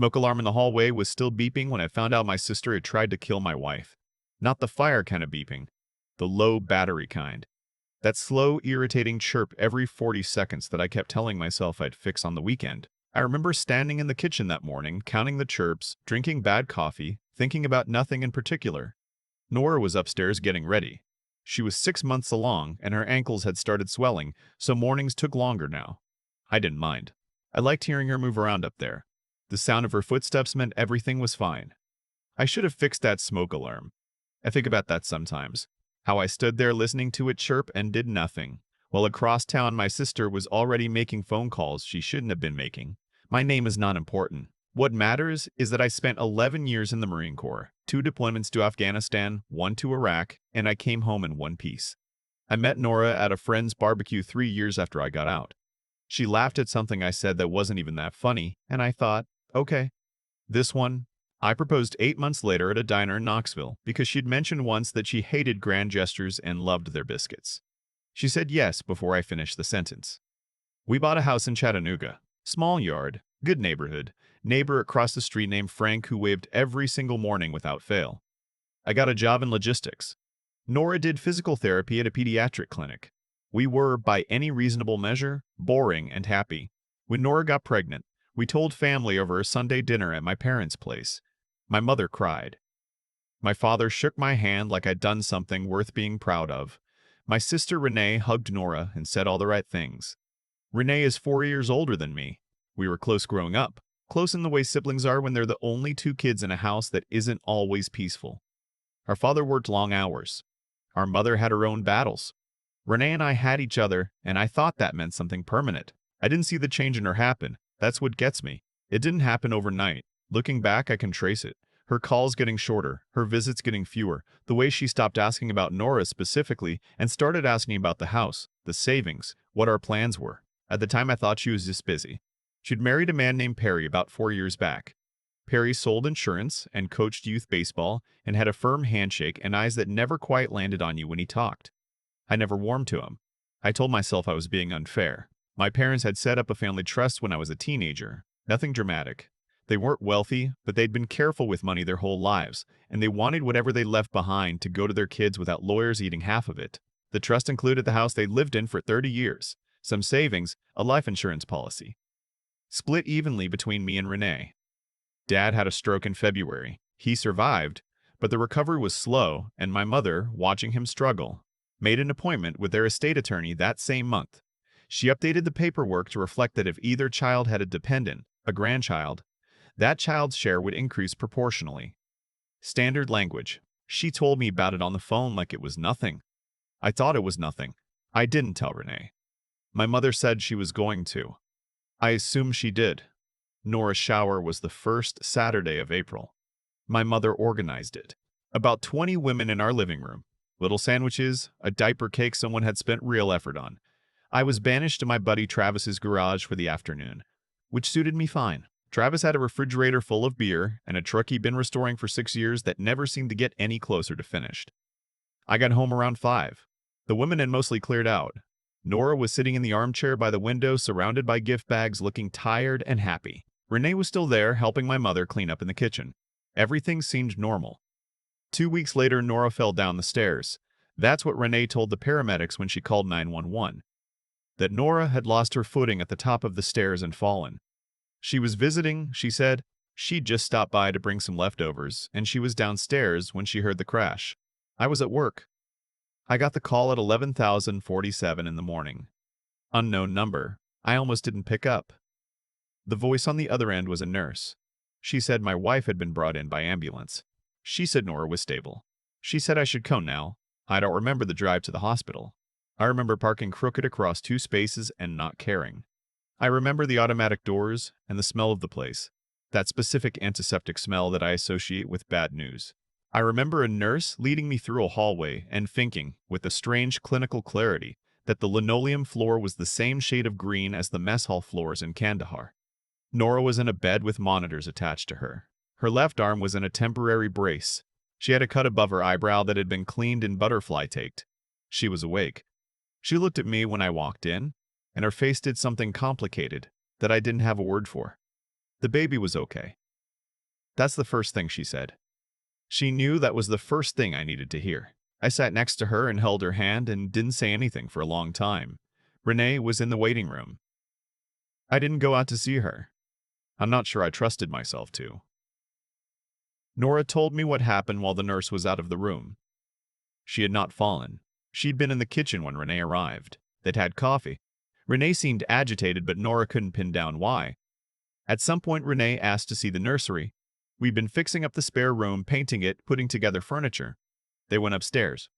Smoke alarm in the hallway was still beeping when I found out my sister had tried to kill my wife. Not the fire kind of beeping, the low battery kind. That slow, irritating chirp every 40 seconds that I kept telling myself I'd fix on the weekend. I remember standing in the kitchen that morning, counting the chirps, drinking bad coffee, thinking about nothing in particular. Nora was upstairs getting ready. She was 6 months along, and her ankles had started swelling, so mornings took longer now. I didn't mind. I liked hearing her move around up there. The sound of her footsteps meant everything was fine. I should have fixed that smoke alarm. I think about that sometimes. How I stood there listening to it chirp and did nothing, while across town my sister was already making phone calls she shouldn't have been making. My name is not important. What matters is that I spent 11 years in the Marine Corps, 2 deployments to Afghanistan, 1 to Iraq, and I came home in one piece. I met Nora at a friend's barbecue 3 years after I got out. She laughed at something I said that wasn't even that funny, and I thought, okay. This one, I proposed 8 months later at a diner in Knoxville because she'd mentioned once that she hated grand gestures and loved their biscuits. She said yes before I finished the sentence. We bought a house in Chattanooga. Small yard, good neighborhood, neighbor across the street named Frank who waved every single morning without fail. I got a job in logistics. Nora did physical therapy at a pediatric clinic. We were, by any reasonable measure, boring and happy. When Nora got pregnant, we told family over a Sunday dinner at my parents' place. My mother cried. My father shook my hand like I'd done something worth being proud of. My sister Renee hugged Nora and said all the right things. Renee is 4 years older than me. We were close growing up, close in the way siblings are when they're the only 2 kids in a house that isn't always peaceful. Our father worked long hours. Our mother had her own battles. Renee and I had each other, and I thought that meant something permanent. I didn't see the change in her happen. That's what gets me. It didn't happen overnight. Looking back, I can trace it. Her calls getting shorter, her visits getting fewer, the way she stopped asking about Nora specifically and started asking about the house, the savings, what our plans were. At the time, I thought she was just busy. She'd married a man named Perry about 4 years back. Perry sold insurance and coached youth baseball and had a firm handshake and eyes that never quite landed on you when he talked. I never warmed to him. I told myself I was being unfair. My parents had set up a family trust when I was a teenager. Nothing dramatic. They weren't wealthy, but they'd been careful with money their whole lives, and they wanted whatever they left behind to go to their kids without lawyers eating half of it. The trust included the house they lived in for 30 years, some savings, a life insurance policy. Split evenly between me and Renee. Dad had a stroke in February. He survived, but the recovery was slow, and my mother, watching him struggle, made an appointment with their estate attorney that same month. She updated the paperwork to reflect that if either child had a dependent, a grandchild, that child's share would increase proportionally. Standard language. She told me about it on the phone like it was nothing. I thought it was nothing. I didn't tell Renee. My mother said she was going to. I assume she did. Nora's shower was the first Saturday of April. My mother organized it. About 20 women in our living room. Little sandwiches, a diaper cake someone had spent real effort on. I was banished to my buddy Travis's garage for the afternoon, which suited me fine. Travis had a refrigerator full of beer and a truck he'd been restoring for 6 years that never seemed to get any closer to finished. I got home around 5. The women had mostly cleared out. Nora was sitting in the armchair by the window surrounded by gift bags looking tired and happy. Renee was still there helping my mother clean up in the kitchen. Everything seemed normal. 2 weeks later, Nora fell down the stairs. That's what Renee told the paramedics when she called 911. That Nora had lost her footing at the top of the stairs and fallen. She was visiting, she said. She'd just stopped by to bring some leftovers, and she was downstairs when she heard the crash. I was at work. I got the call at 11,047 in the morning. Unknown number. I almost didn't pick up. The voice on the other end was a nurse. She said my wife had been brought in by ambulance. She said Nora was stable. She said I should come now. I don't remember the drive to the hospital. I remember parking crooked across 2 spaces and not caring. I remember the automatic doors and the smell of the place, that specific antiseptic smell that I associate with bad news. I remember a nurse leading me through a hallway and thinking, with a strange clinical clarity, that the linoleum floor was the same shade of green as the mess hall floors in Kandahar. Nora was in a bed with monitors attached to her. Her left arm was in a temporary brace. She had a cut above her eyebrow that had been cleaned and butterfly taped. She was awake. She looked at me when I walked in, and her face did something complicated that I didn't have a word for. The baby was okay. That's the first thing she said. She knew that was the first thing I needed to hear. I sat next to her and held her hand and didn't say anything for a long time. Renee was in the waiting room. I didn't go out to see her. I'm not sure I trusted myself to. Nora told me what happened while the nurse was out of the room. She had not fallen. She'd been in the kitchen when Renee arrived. They'd had coffee. Renee seemed agitated, but Nora couldn't pin down why. At some point, Renee asked to see the nursery. We'd been fixing up the spare room, painting it, putting together furniture. They went upstairs.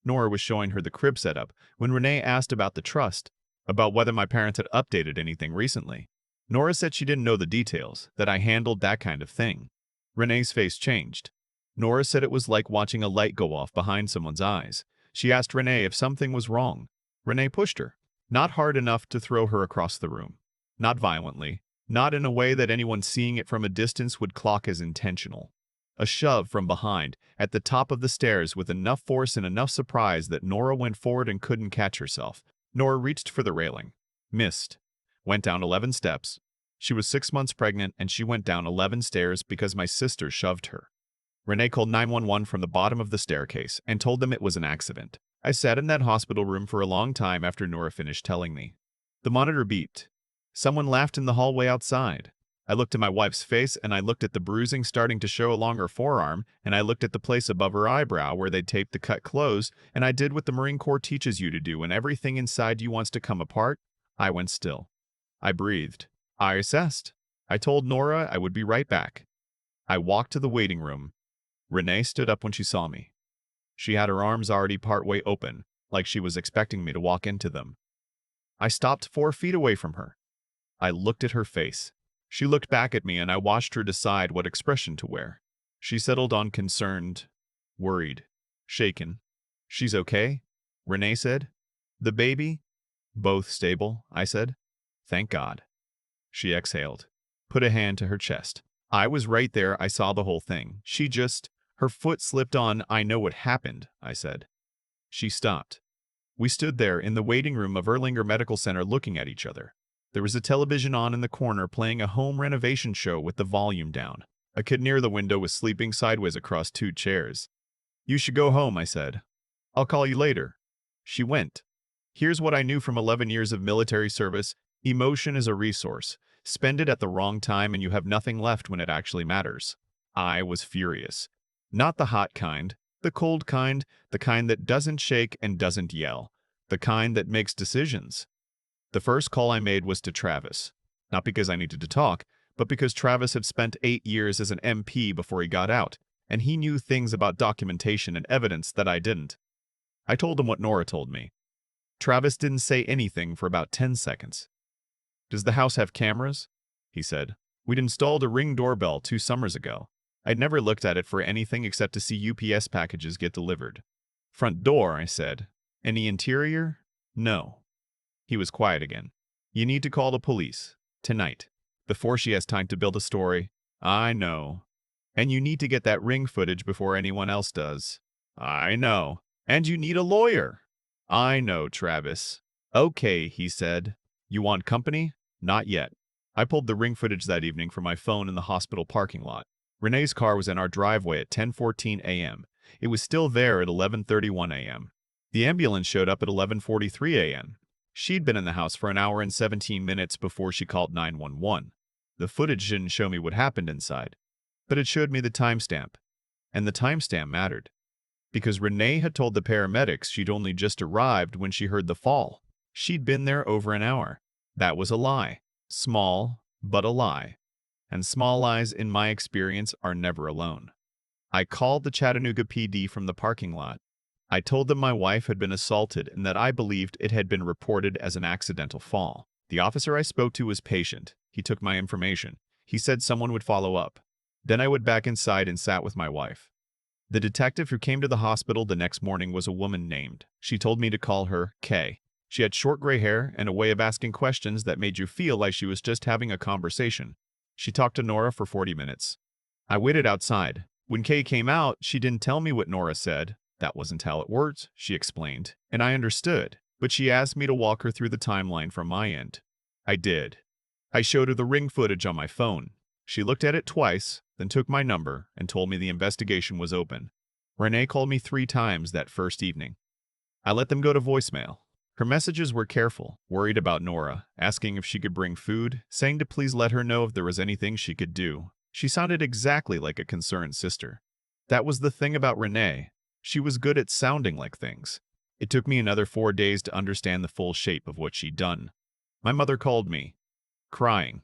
Nora was showing her the crib setup when Renee asked about the trust, about whether my parents had updated anything recently. Nora said she didn't know the details, that I handled that kind of thing. Renee's face changed. Nora said it was like watching a light go off behind someone's eyes. She asked Renee if something was wrong. Renee pushed her. Not hard enough to throw her across the room. Not violently. Not in a way that anyone seeing it from a distance would clock as intentional. A shove from behind, at the top of the stairs with enough force and enough surprise that Nora went forward and couldn't catch herself. Nora reached for the railing. Missed. Went down 11 steps. She was 6 months pregnant and she went down 11 stairs because my sister shoved her. Renee called 911 from the bottom of the staircase and told them it was an accident. I sat in that hospital room for a long time after Nora finished telling me. The monitor beeped. Someone laughed in the hallway outside. I looked at my wife's face and I looked at the bruising starting to show along her forearm, and I looked at the place above her eyebrow where they'd taped the cut closed, and I did what the Marine Corps teaches you to do when everything inside you wants to come apart. I went still. I breathed. I assessed. I told Nora I would be right back. I walked to the waiting room. Renee stood up when she saw me. She had her arms already partway open, like she was expecting me to walk into them. I stopped 4 feet away from her. I looked at her face. She looked back at me and I watched her decide what expression to wear. She settled on concerned, worried, shaken. She's okay, Renee said. The baby? Both stable, I said. Thank God. She exhaled, put a hand to her chest. I was right there, I saw the whole thing. Her foot slipped on. I know what happened, I said. She stopped. We stood there in the waiting room of Erlanger Medical Center looking at each other. There was a television on in the corner playing a home renovation show with the volume down. A kid near the window was sleeping sideways across 2 chairs. You should go home, I said. I'll call you later. She went. Here's what I knew from 11 years of military service. Emotion is a resource. Spend it at the wrong time and you have nothing left when it actually matters. I was furious. Not the hot kind, the cold kind, the kind that doesn't shake and doesn't yell, the kind that makes decisions. The first call I made was to Travis. Not because I needed to talk, but because Travis had spent 8 years as an MP before he got out, and he knew things about documentation and evidence that I didn't. I told him what Nora told me. Travis didn't say anything for about 10 seconds. Does the house have cameras? He said. We'd installed a Ring doorbell 2 summers ago. I'd never looked at it for anything except to see UPS packages get delivered. Front door, I said. Any interior? No. He was quiet again. You need to call the police. Tonight. Before she has time to build a story. I know. And you need to get that Ring footage before anyone else does. I know. And you need a lawyer. I know, Travis. Okay, he said. You want company? Not yet. I pulled the Ring footage that evening from my phone in the hospital parking lot. Renee's car was in our driveway at 10:14 a.m. It was still there at 11:31 a.m. The ambulance showed up at 11:43 a.m. She'd been in the house for an hour and 17 minutes before she called 911. The footage didn't show me what happened inside, but it showed me the timestamp. And the timestamp mattered. Because Renee had told the paramedics she'd only just arrived when she heard the fall. She'd been there over an hour. That was a lie. Small, but a lie. And small lies, in my experience, are never alone. I called the Chattanooga PD from the parking lot. I told them my wife had been assaulted and that I believed it had been reported as an accidental fall. The officer I spoke to was patient. He took my information. He said someone would follow up. Then I went back inside and sat with my wife. The detective who came to the hospital the next morning was a woman named. She told me to call her Kay. She had short gray hair and a way of asking questions that made you feel like she was just having a conversation. She talked to Nora for 40 minutes. I waited outside. When Kay came out, she didn't tell me what Nora said. That wasn't how it worked, she explained, and I understood, but she asked me to walk her through the timeline from my end. I did. I showed her the Ring footage on my phone. She looked at it twice, then took my number and told me the investigation was open. Renee called me 3 times that first evening. I let them go to voicemail. Her messages were careful, worried about Nora, asking if she could bring food, saying to please let her know if there was anything she could do. She sounded exactly like a concerned sister. That was the thing about Renee. She was good at sounding like things. It took me another 4 days to understand the full shape of what she'd done. My mother called me, crying,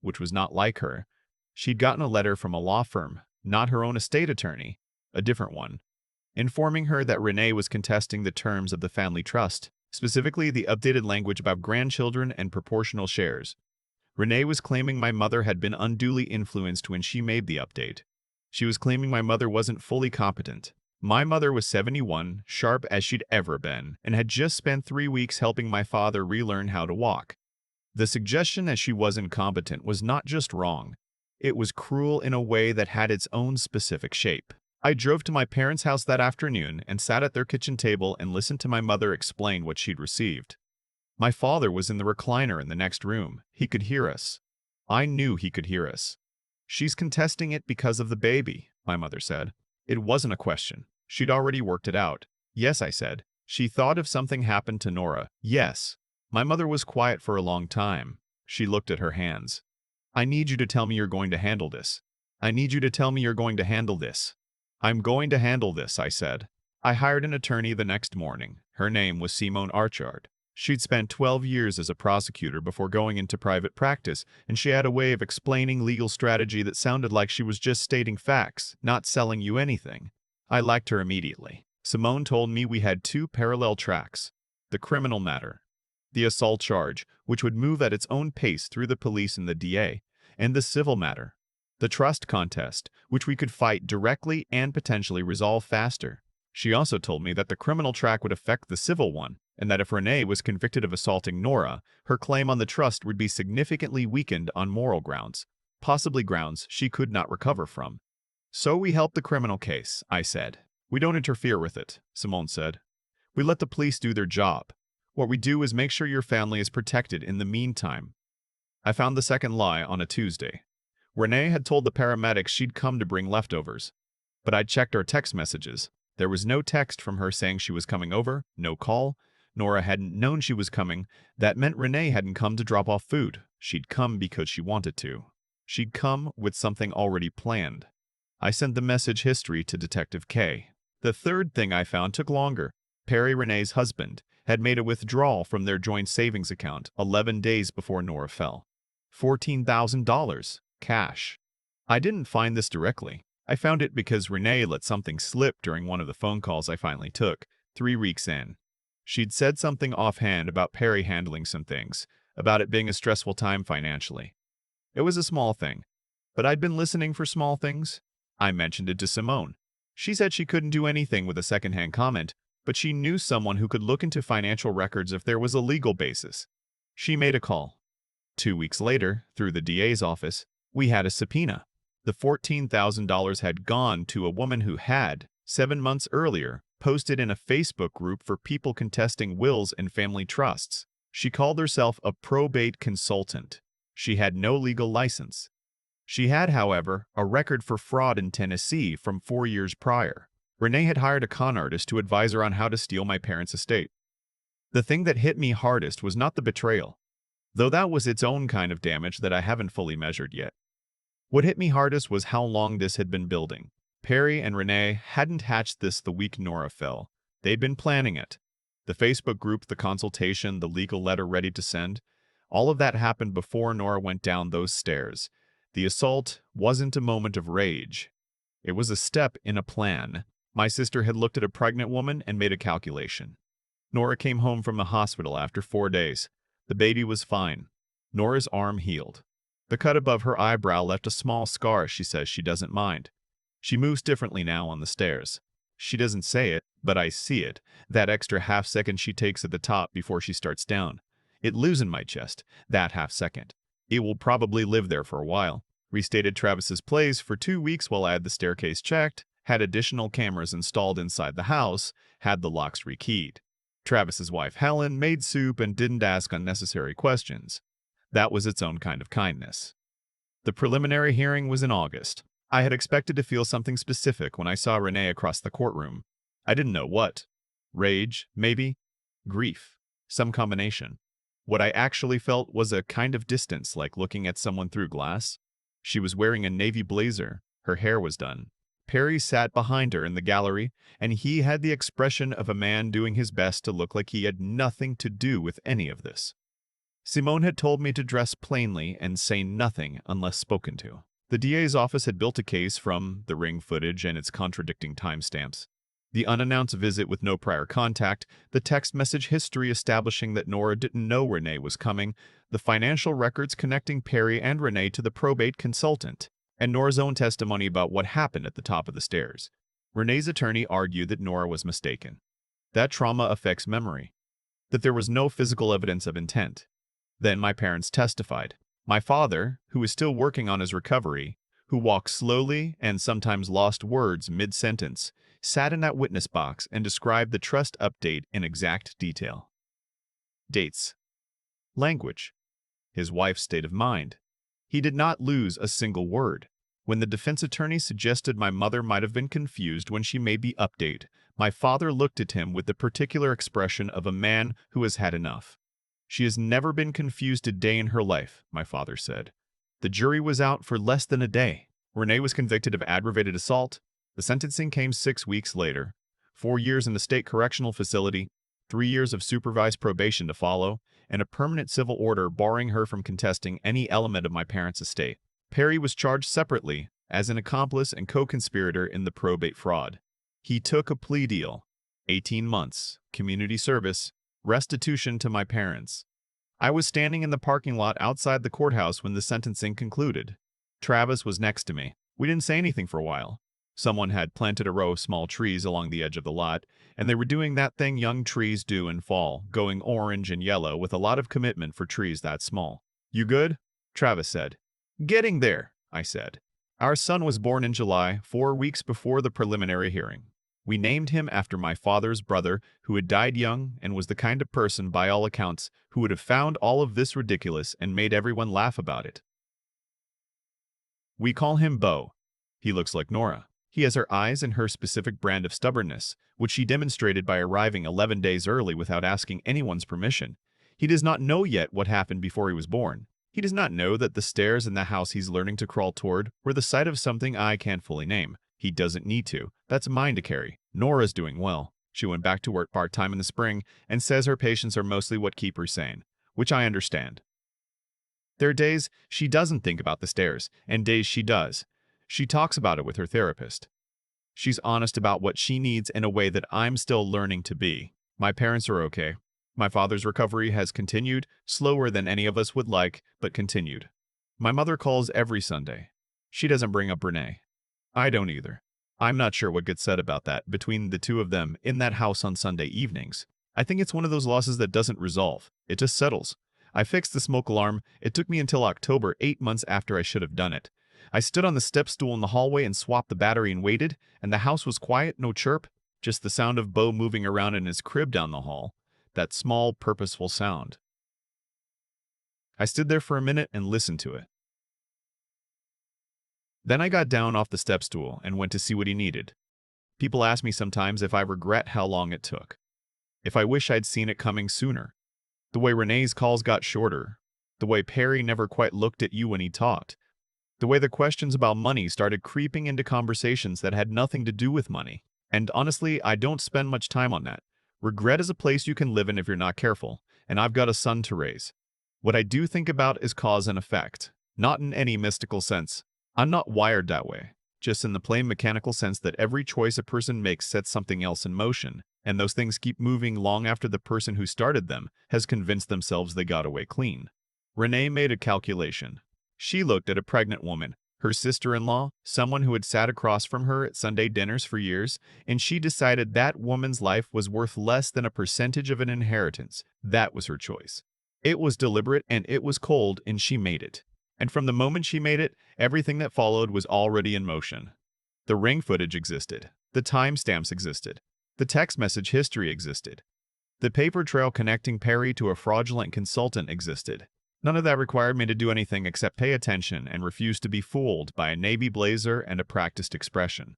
which was not like her. She'd gotten a letter from a law firm, not her own estate attorney, a different one, informing her that Renee was contesting the terms of the family trust, specifically the updated language about grandchildren and proportional shares. Renee was claiming my mother had been unduly influenced when she made the update. She was claiming my mother wasn't fully competent. My mother was 71, sharp as she'd ever been, and had just spent 3 weeks helping my father relearn how to walk. The suggestion that she wasn't competent was not just wrong. It was cruel in a way that had its own specific shape. I drove to my parents' house that afternoon and sat at their kitchen table and listened to my mother explain what she'd received. My father was in the recliner in the next room. He could hear us. I knew he could hear us. She's contesting it because of the baby, my mother said. It wasn't a question. She'd already worked it out. Yes, I said. She thought if something happened to Nora. Yes. My mother was quiet for a long time. She looked at her hands. I need you to tell me you're going to handle this. I need you to tell me you're going to handle this. I'm going to handle this, I said. I hired an attorney the next morning. Her name was Simone Archard. She'd spent 12 years as a prosecutor before going into private practice, and she had a way of explaining legal strategy that sounded like she was just stating facts, not selling you anything. I liked her immediately. Simone told me we had 2 parallel tracks: the criminal matter, the assault charge, which would move at its own pace through the police and the DA, and the civil matter, the trust contest, which we could fight directly and potentially resolve faster. She also told me that the criminal track would affect the civil one, and that if Renee was convicted of assaulting Nora, her claim on the trust would be significantly weakened on moral grounds, possibly grounds she could not recover from. So we help the criminal case, I said. We don't interfere with it, Simone said. We let the police do their job. What we do is make sure your family is protected in the meantime. I found the second lie on a Tuesday. Renee had told the paramedics she'd come to bring leftovers. But I'd checked our text messages. There was no text from her saying she was coming over, no call. Nora hadn't known she was coming. That meant Renee hadn't come to drop off food. She'd come because she wanted to. She'd come with something already planned. I sent the message history to Detective K. The third thing I found took longer. Perry, Renee's husband, had made a withdrawal from their joint savings account 11 days before Nora fell. $14,000. Cash. I didn't find this directly. I found it because Renee let something slip during one of the phone calls I finally took, 3 weeks in. She'd said something offhand about Perry handling some things, about it being a stressful time financially. It was a small thing, but I'd been listening for small things. I mentioned it to Simone. She said she couldn't do anything with a secondhand comment, but she knew someone who could look into financial records if there was a legal basis. She made a call. 2 weeks later, through the DA's office, we had a subpoena. The $14,000 had gone to a woman who had, 7 months earlier, posted in a Facebook group for people contesting wills and family trusts. She called herself a probate consultant. She had no legal license. She had, however, a record for fraud in Tennessee from 4 years prior. Renee had hired a con artist to advise her on how to steal my parents' estate. The thing that hit me hardest was not the betrayal, though that was its own kind of damage that I haven't fully measured yet. What hit me hardest was how long this had been building. Perry and Renee hadn't hatched this the week Nora fell. They'd been planning it. The Facebook group, the consultation, the legal letter ready to send. All of that happened before Nora went down those stairs. The assault wasn't a moment of rage. It was a step in a plan. My sister had looked at a pregnant woman and made a calculation. Nora came home from the hospital after 4 days. The baby was fine. Nora's arm healed. The cut above her eyebrow left a small scar. She says she doesn't mind. She moves differently now on the stairs. She doesn't say it, but I see it. That extra half second she takes at the top before she starts down. It lives in my chest, that half second. It will probably live there for a while. Restated Travis's place for 2 weeks while I had the staircase checked, had additional cameras installed inside the house, had the locks rekeyed. Travis's wife Helen made soup and didn't ask unnecessary questions. That was its own kind of kindness. The preliminary hearing was in August. I had expected to feel something specific when I saw Renee across the courtroom. I didn't know what. Rage, maybe? Grief. Some combination. What I actually felt was a kind of distance, like looking at someone through glass. She was wearing a navy blazer. Her hair was done. Perry sat behind her in the gallery, and he had the expression of a man doing his best to look like he had nothing to do with any of this. Simone had told me to dress plainly and say nothing unless spoken to. The DA's office had built a case from the ring footage and its contradicting timestamps. The unannounced visit with no prior contact, the text message history establishing that Nora didn't know Renee was coming, the financial records connecting Perry and Renee to the probate consultant, and Nora's own testimony about what happened at the top of the stairs. Renee's attorney argued that Nora was mistaken. That trauma affects memory. That there was no physical evidence of intent. Then my parents testified. My father, who was still working on his recovery, who walked slowly and sometimes lost words mid-sentence, sat in that witness box and described the trust update in exact detail. Dates. Language. His wife's state of mind. He did not lose a single word. When the defense attorney suggested my mother might have been confused when she made the update, my father looked at him with the particular expression of a man who has had enough. She has never been confused a day in her life, my father said. The jury was out for less than a day. Renee was convicted of aggravated assault. The sentencing came 6 weeks later. 4 years in the state correctional facility, 3 years of supervised probation to follow, and a permanent civil order barring her from contesting any element of my parents' estate. Perry was charged separately as an accomplice and co-conspirator in the probate fraud. He took a plea deal, 18 months, community service, restitution to my parents. I was standing in the parking lot outside the courthouse when the sentencing concluded. Travis was next to me. We didn't say anything for a while. Someone had planted a row of small trees along the edge of the lot, and they were doing that thing young trees do in fall, going orange and yellow with a lot of commitment for trees that small. "You good?" Travis said. "Getting there," I said. Our son was born in July, 4 weeks before the preliminary hearing. We named him after my father's brother, who had died young and was the kind of person, by all accounts, who would have found all of this ridiculous and made everyone laugh about it. We call him Beau. He looks like Nora. He has her eyes and her specific brand of stubbornness, which she demonstrated by arriving 11 days early without asking anyone's permission. He does not know yet what happened before he was born. He does not know that the stairs in the house he's learning to crawl toward were the site of something I can't fully name. He doesn't need to. That's mine to carry. Nora's doing well. She went back to work part-time in the spring and says her patients are mostly what keep her sane, which I understand. There are days she doesn't think about the stairs, and days she does. She talks about it with her therapist. She's honest about what she needs in a way that I'm still learning to be. My parents are okay. My father's recovery has continued, slower than any of us would like, but continued. My mother calls every Sunday. She doesn't bring up Renee. I don't either. I'm not sure what gets said about that between the two of them in that house on Sunday evenings. I think it's one of those losses that doesn't resolve. It just settles. I fixed the smoke alarm. It took me until October, 8 months after I should have done it. I stood on the step stool in the hallway and swapped the battery and waited, and the house was quiet, no chirp, just the sound of Beau moving around in his crib down the hall. That small, purposeful sound. I stood there for a minute and listened to it. Then I got down off the step stool and went to see what he needed. People ask me sometimes if I regret how long it took. If I wish I'd seen it coming sooner. The way Renee's calls got shorter. The way Perry never quite looked at you when he talked. The way the questions about money started creeping into conversations that had nothing to do with money. And honestly, I don't spend much time on that. Regret is a place you can live in if you're not careful, and I've got a son to raise. What I do think about is cause and effect, not in any mystical sense. I'm not wired that way, just in the plain mechanical sense that every choice a person makes sets something else in motion, and those things keep moving long after the person who started them has convinced themselves they got away clean. Renee made a calculation. She looked at a pregnant woman, her sister-in-law, someone who had sat across from her at Sunday dinners for years, and she decided that woman's life was worth less than a percentage of an inheritance. That was her choice. It was deliberate and it was cold, and she made it. And from the moment she made it, everything that followed was already in motion. The ring footage existed. The timestamps existed. The text message history existed. The paper trail connecting Perry to a fraudulent consultant existed. None of that required me to do anything except pay attention and refuse to be fooled by a navy blazer and a practiced expression.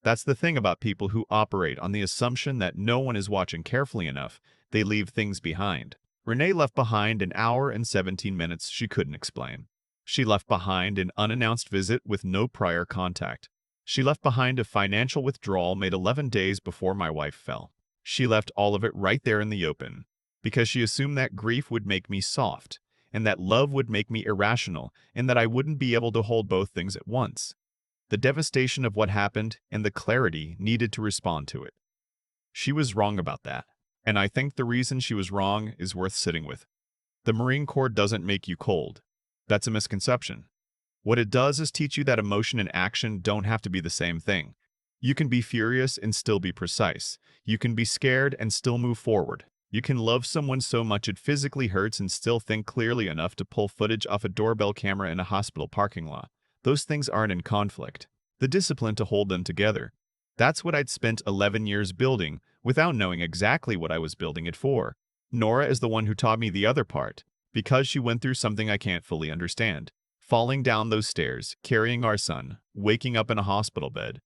That's the thing about people who operate on the assumption that no one is watching carefully enough. They leave things behind. Renee left behind an hour and 17 minutes she couldn't explain. She left behind an unannounced visit with no prior contact. She left behind a financial withdrawal made 11 days before my wife fell. She left all of it right there in the open, because she assumed that grief would make me soft, and that love would make me irrational, and that I wouldn't be able to hold both things at once. The devastation of what happened and the clarity needed to respond to it. She was wrong about that, and I think the reason she was wrong is worth sitting with. The Marine Corps doesn't make you cold. That's a misconception. What it does is teach you that emotion and action don't have to be the same thing. You can be furious and still be precise. You can be scared and still move forward. You can love someone so much it physically hurts and still think clearly enough to pull footage off a doorbell camera in a hospital parking lot. Those things aren't in conflict. The discipline to hold them together. That's what I'd spent 11 years building without knowing exactly what I was building it for. Nora is the one who taught me the other part, because she went through something I can't fully understand. Falling down those stairs, carrying our son, waking up in a hospital bed.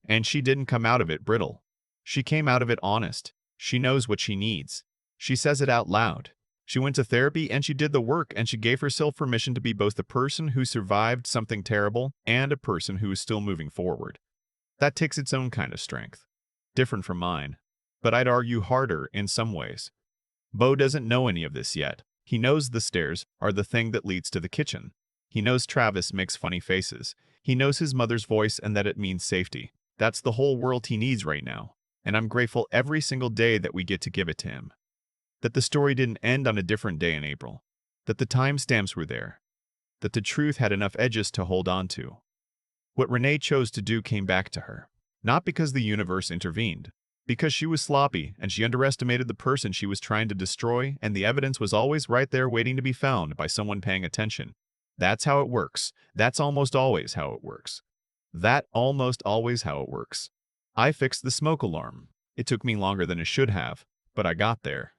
And she didn't come out of it brittle. She came out of it honest. She knows what she needs. She says it out loud. She went to therapy and she did the work, and she gave herself permission to be both a person who survived something terrible and a person who is still moving forward. That takes its own kind of strength. Different from mine. But I'd argue harder in some ways. Bo doesn't know any of this yet. He knows the stairs are the thing that leads to the kitchen. He knows Travis makes funny faces. He knows his mother's voice and that it means safety. That's the whole world he needs right now. And I'm grateful every single day that we get to give it to him. That the story didn't end on a different day in April. That the timestamps were there. That the truth had enough edges to hold on to. What Renee chose to do came back to her. Not because the universe intervened. Because she was sloppy and she underestimated the person she was trying to destroy, and the evidence was always right there waiting to be found by someone paying attention. That's how it works. That's almost always how it works. I fixed the smoke alarm. It took me longer than it should have, but I got there.